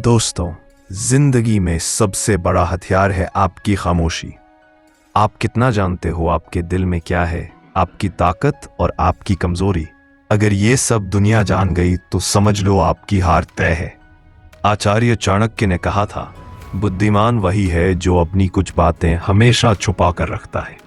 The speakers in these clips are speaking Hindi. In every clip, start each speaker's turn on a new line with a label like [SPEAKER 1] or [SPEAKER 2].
[SPEAKER 1] दोस्तों, जिंदगी में सबसे बड़ा हथियार है आपकी खामोशी। आप कितना जानते हो आपके दिल में क्या है, आपकी ताकत और आपकी कमजोरी। अगर ये सब दुनिया जान गई तो समझ लो आपकी हार तय है। आचार्य चाणक्य ने कहा था, बुद्धिमान वही है जो अपनी कुछ बातें हमेशा छुपा कर रखता है।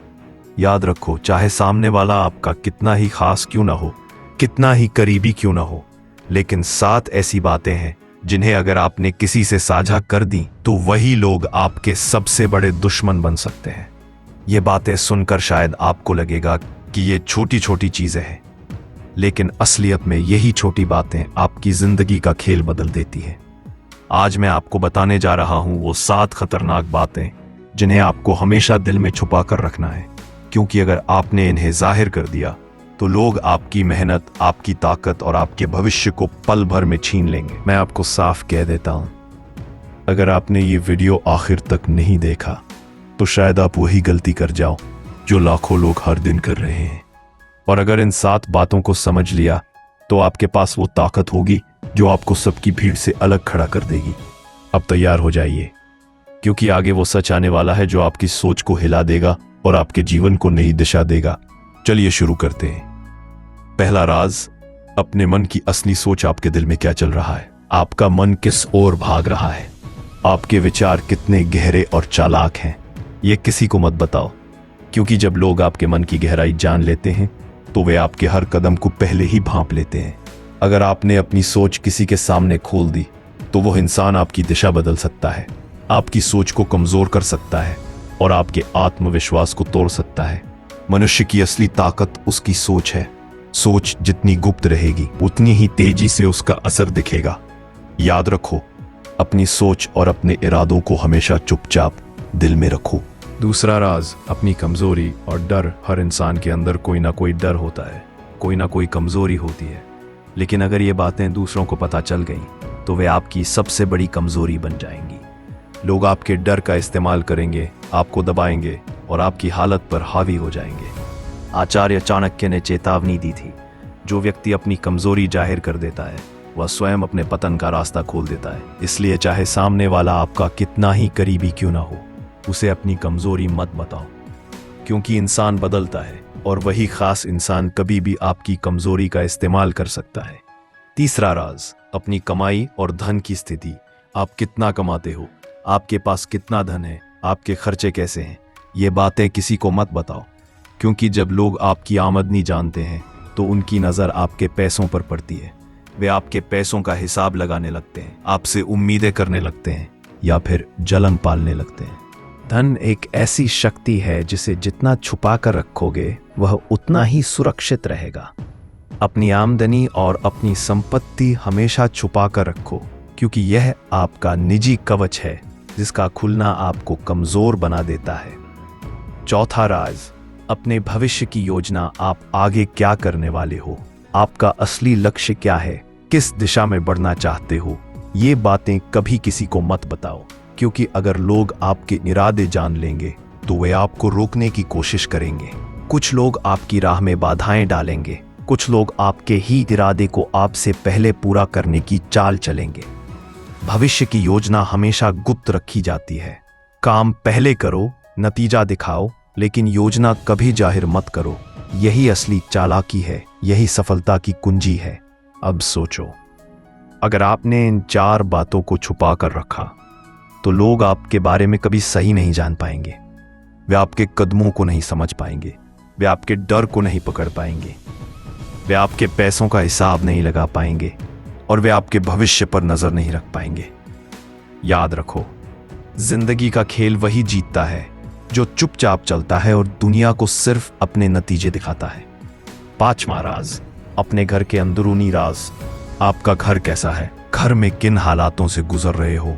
[SPEAKER 1] याद रखो, चाहे सामने वाला आपका कितना ही खास क्यों ना हो, कितना ही करीबी क्यों ना हो, लेकिन 7 ऐसी बातें हैं जिन्हें अगर आपने किसी से साझा कर दी तो वही लोग आपके सबसे बड़े दुश्मन बन सकते हैं। ये बातें सुनकर शायद आपको लगेगा कि ये छोटी छोटी चीजें हैं, लेकिन असलियत में यही छोटी बातें आपकी जिंदगी का खेल बदल देती है। आज मैं आपको बताने जा रहा हूं वो 7 खतरनाक बातें जिन्हें आपको हमेशा दिल में छुपा कर रखना है, क्योंकि अगर आपने इन्हें जाहिर कर दिया तो लोग आपकी मेहनत, आपकी ताकत और आपके भविष्य को पल भर में छीन लेंगे। मैं आपको साफ कह देता हूं, अगर आपने ये वीडियो आखिर तक नहीं देखा तो शायद आप वही गलती कर जाओ जो लाखों लोग हर दिन कर रहे हैं। और अगर इन 7 बातों को समझ लिया तो आपके पास वो ताकत होगी जो आपको सबकी भीड़ से अलग खड़ा कर देगी। अब तैयार हो जाइए, क्योंकि आगे वो सच आने वाला है जो आपकी सोच को हिला देगा और आपके जीवन को नई दिशा देगा। चलिए शुरू करते हैं। पहला राज, अपने मन की असली सोच। आपके दिल में क्या चल रहा है? आपका मन किस ओर भाग रहा है? आपके विचार कितने गहरे और चालाक हैं? ये किसी को मत बताओ, क्योंकि जब लोग आपके मन की गहराई जान लेते हैं तो वे आपके हर कदम को पहले ही भांप लेते हैं। अगर आपने अपनी सोच किसी के सामने खोल दी तो वो इंसान आपकी दिशा बदल सकता है, आपकी सोच को कमजोर कर सकता है और आपके आत्मविश्वास को तोड़ सकता है। मनुष्य की असली ताकत उसकी सोच है। सोच जितनी गुप्त रहेगी उतनी ही तेजी से उसका असर दिखेगा। याद रखो, अपनी सोच और अपने इरादों को हमेशा चुपचाप दिल में रखो। दूसरा राज, अपनी कमजोरी और डर। हर इंसान के अंदर कोई ना कोई डर होता है, कोई ना कोई कमजोरी होती है, लेकिन अगर ये बातें दूसरों को पता चल गई तो वे आपकी सबसे बड़ी कमजोरी बन जाएंगी। लोग आपके डर का इस्तेमाल करेंगे, आपको दबाएंगे और आपकी हालत पर हावी हो जाएंगे। आचार्य चाणक्य ने चेतावनी दी थी, जो व्यक्ति अपनी कमजोरी जाहिर कर देता है वह स्वयं अपने पतन का रास्ता खोल देता है। इसलिए चाहे सामने वाला आपका कितना ही करीबी क्यों ना हो, उसे अपनी कमजोरी मत बताओ, क्योंकि इंसान बदलता है और वही खास इंसान कभी भी आपकी कमजोरी का इस्तेमाल कर सकता है। तीसरा राज, अपनी कमाई और धन की स्थिति। आप कितना कमाते हो, आपके पास कितना धन है, आपके खर्चे कैसे हैं, ये बातें किसी को मत बताओ, क्योंकि जब लोग आपकी आमदनी जानते हैं तो उनकी नज़र आपके पैसों पर पड़ती है। वे आपके पैसों का हिसाब लगाने लगते हैं, आपसे उम्मीदें करने लगते हैं या फिर जलन पालने लगते हैं। धन एक ऐसी शक्ति है जिसे जितना छुपा कर रखोगे वह उतना ही सुरक्षित रहेगा। अपनी आमदनी और अपनी संपत्ति हमेशा छुपा कर रखो, क्योंकि यह आपका निजी कवच है जिसका खुलना आपको कमजोर बना देता है। चौथा राज, अपने भविष्य की योजना। आप आगे क्या करने वाले हो, आपका असली लक्ष्य क्या है, किस दिशा में बढ़ना चाहते हो, ये बातें कभी किसी को मत बताओ, क्योंकि अगर लोग आपके इरादे जान लेंगे तो वे आपको रोकने की कोशिश करेंगे। कुछ लोग आपकी राह में बाधाएं डालेंगे, कुछ लोग आपके ही इरादे को आपसे पहले पूरा करने की चाल चलेंगे। भविष्य की योजना हमेशा गुप्त रखी जाती है। काम पहले करो, नतीजा दिखाओ, लेकिन योजना कभी जाहिर मत करो। यही असली चालाकी है, यही सफलता की कुंजी है। अब सोचो, अगर आपने इन 4 बातों को छुपा कर रखा तो लोग आपके बारे में कभी सही नहीं जान पाएंगे। वे आपके कदमों को नहीं समझ पाएंगे, वे आपके डर को नहीं पकड़ पाएंगे, वे आपके पैसों का हिसाब नहीं लगा पाएंगे और वे आपके भविष्य पर नजर नहीं रख पाएंगे। याद रखो, जिंदगी का खेल वही जीतता है जो चुपचाप चलता है और दुनिया को सिर्फ अपने नतीजे दिखाता है। 5वां राज, अपने घर के अंदरूनी राज। आपका घर कैसा है, घर में किन हालातों से गुजर रहे हो,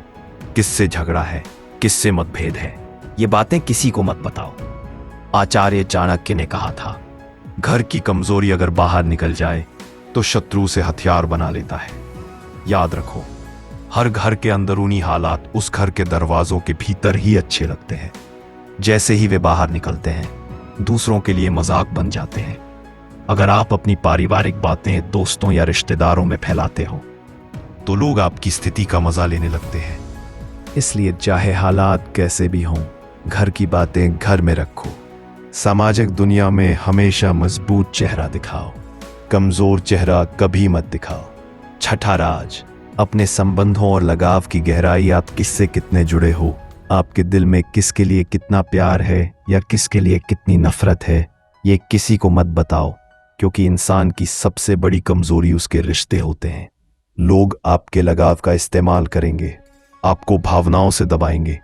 [SPEAKER 1] किससे झगड़ा है, किससे मतभेद है, ये बातें किसी को मत बताओ। आचार्य चाणक्य ने कहा था, घर की कमजोरी अगर बाहर निकल जाए तो शत्रु से हथियार बना लेता है। याद रखो, हर घर के अंदरूनी हालात उस घर के दरवाजों के भीतर ही अच्छे लगते हैं, जैसे ही वे बाहर निकलते हैं दूसरों के लिए मजाक बन जाते हैं। अगर आप अपनी पारिवारिक बातें दोस्तों या रिश्तेदारों में फैलाते हो तो लोग आपकी स्थिति का मजा लेने लगते हैं। इसलिए चाहे हालात कैसे भी हों, घर की बातें घर में रखो। सामाजिक दुनिया में हमेशा मजबूत चेहरा दिखाओ, कमजोर चेहरा कभी मत दिखाओ। छठा राज, अपने संबंधों और लगाव की गहराई। आप किससे कितने जुड़े हो, आपके दिल में किसके लिए कितना प्यार है या किसके लिए कितनी नफरत है, ये किसी को मत बताओ, क्योंकि इंसान की सबसे बड़ी कमजोरी उसके रिश्ते होते हैं। लोग आपके लगाव का इस्तेमाल करेंगे, आपको भावनाओं से दबाएंगे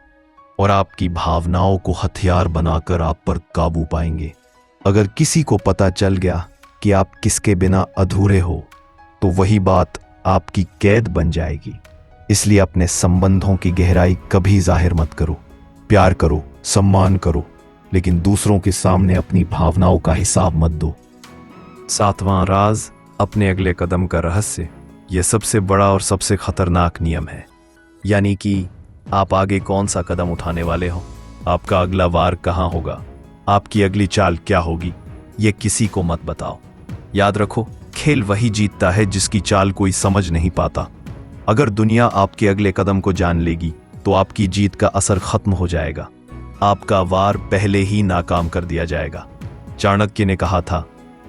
[SPEAKER 1] और आपकी भावनाओं को हथियार बनाकर आप पर काबू पाएंगे। अगर किसी को पता चल गया कि आप किसके बिना अधूरे हो, तो वही बात आपकी कैद बन जाएगी। इसलिए अपने संबंधों की गहराई कभी जाहिर मत करो। प्यार करो, सम्मान करो, लेकिन दूसरों के सामने अपनी भावनाओं का हिसाब मत दो। सातवां राज, अपने अगले कदम का रहस्य। यह सबसे बड़ा और सबसे खतरनाक नियम है, यानी कि आप आगे कौन सा कदम उठाने वाले हो, आपका अगला वार कहां होगा, आपकी अगली चाल क्या होगी, यह किसी को मत बताओ। याद रखो, खेल वही जीतता है जिसकी चाल कोई समझ नहीं पाता। अगर दुनिया आपके अगले कदम को जान लेगी तो आपकी जीत का असर खत्म हो जाएगा, आपका वार पहले ही नाकाम कर दिया जाएगा। चाणक्य ने कहा था,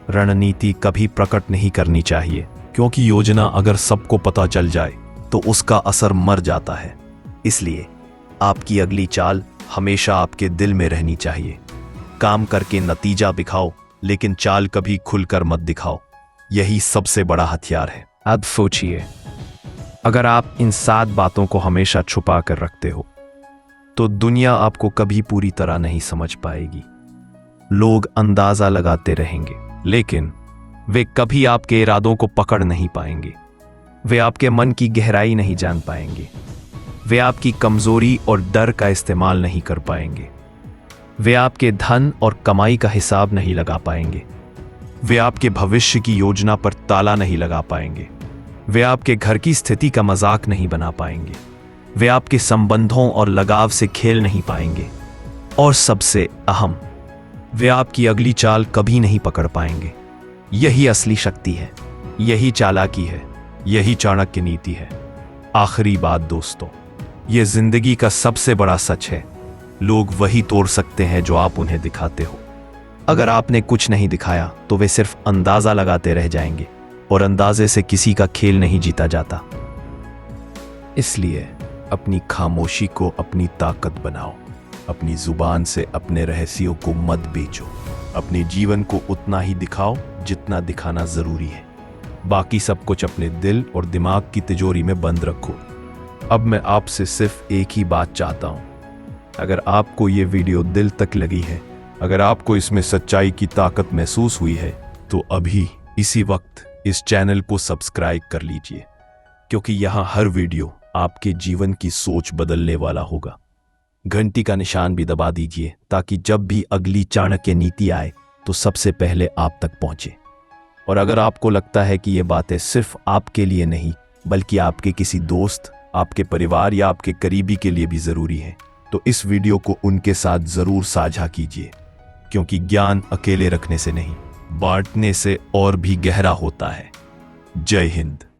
[SPEAKER 1] रणनीति कभी प्रकट नहीं करनी चाहिए, क्योंकि योजना अगर सबको पता चल जाए तो उसका असर मर जाता है। इसलिए आपकी अगली चाल हमेशा आपके दिल में रहनी चाहिए। काम करके नतीजा दिखाओ, लेकिन चाल कभी खुलकर मत दिखाओ। यही सबसे बड़ा हथियार है। अब सोचिए, अगर आप इन 7 बातों को हमेशा छुपा कर रखते हो तो दुनिया आपको कभी पूरी तरह नहीं समझ पाएगी। लोग अंदाजा लगाते रहेंगे, लेकिन वे कभी आपके इरादों को पकड़ नहीं पाएंगे। वे आपके मन की गहराई नहीं जान पाएंगे। वे आपकी कमजोरी और डर का इस्तेमाल नहीं कर पाएंगे। वे आपके धन और कमाई का हिसाब नहीं लगा पाएंगे। वे आपके भविष्य की योजना पर ताला नहीं लगा पाएंगे। वे आपके घर की स्थिति का मजाक नहीं बना पाएंगे। वे आपके संबंधों और लगाव से खेल नहीं पाएंगे। और सबसे अहम, वे आपकी अगली चाल कभी नहीं पकड़ पाएंगे। यही असली शक्ति है, यही चालाकी है, यही चाणक्य नीति है। आखिरी बात दोस्तों, यह जिंदगी का सबसे बड़ा सच है, लोग वही तोड़ सकते हैं जो आप उन्हें दिखाते हो। अगर आपने कुछ नहीं दिखाया तो वे सिर्फ अंदाजा लगाते रह जाएंगे, और अंदाजे से किसी का खेल नहीं जीता जाता। इसलिए अपनी खामोशी को अपनी ताकत बनाओ। अपनी जुबान से अपने रहस्यों को मत बेचो। अपने जीवन को उतना ही दिखाओ जितना दिखाना जरूरी है। बाकी सब कुछ अपने दिल और दिमाग की तिजोरी में बंद रखो। अब मैं आपसे सिर्फ एक ही बात चाहता हूं, अगर आपको ये वीडियो दिल तक लगी है, अगर आपको इसमें सच्चाई की ताकत महसूस हुई है, तो अभी इसी वक्त इस चैनल को सब्सक्राइब कर लीजिए, क्योंकि यहां हर वीडियो आपके जीवन की सोच बदलने वाला होगा। घंटी का निशान भी दबा दीजिए, ताकि जब भी अगली चाणक्य नीति आए तो सबसे पहले आप तक पहुंचे। और अगर आपको लगता है कि ये बातें सिर्फ आपके लिए नहीं, बल्कि आपके किसी दोस्त, आपके परिवार या आपके करीबी के लिए भी जरूरी है, तो इस वीडियो को उनके साथ जरूर साझा कीजिए, क्योंकि ज्ञान अकेले रखने से नहीं, बांटने से और भी गहरा होता है। जय हिंद।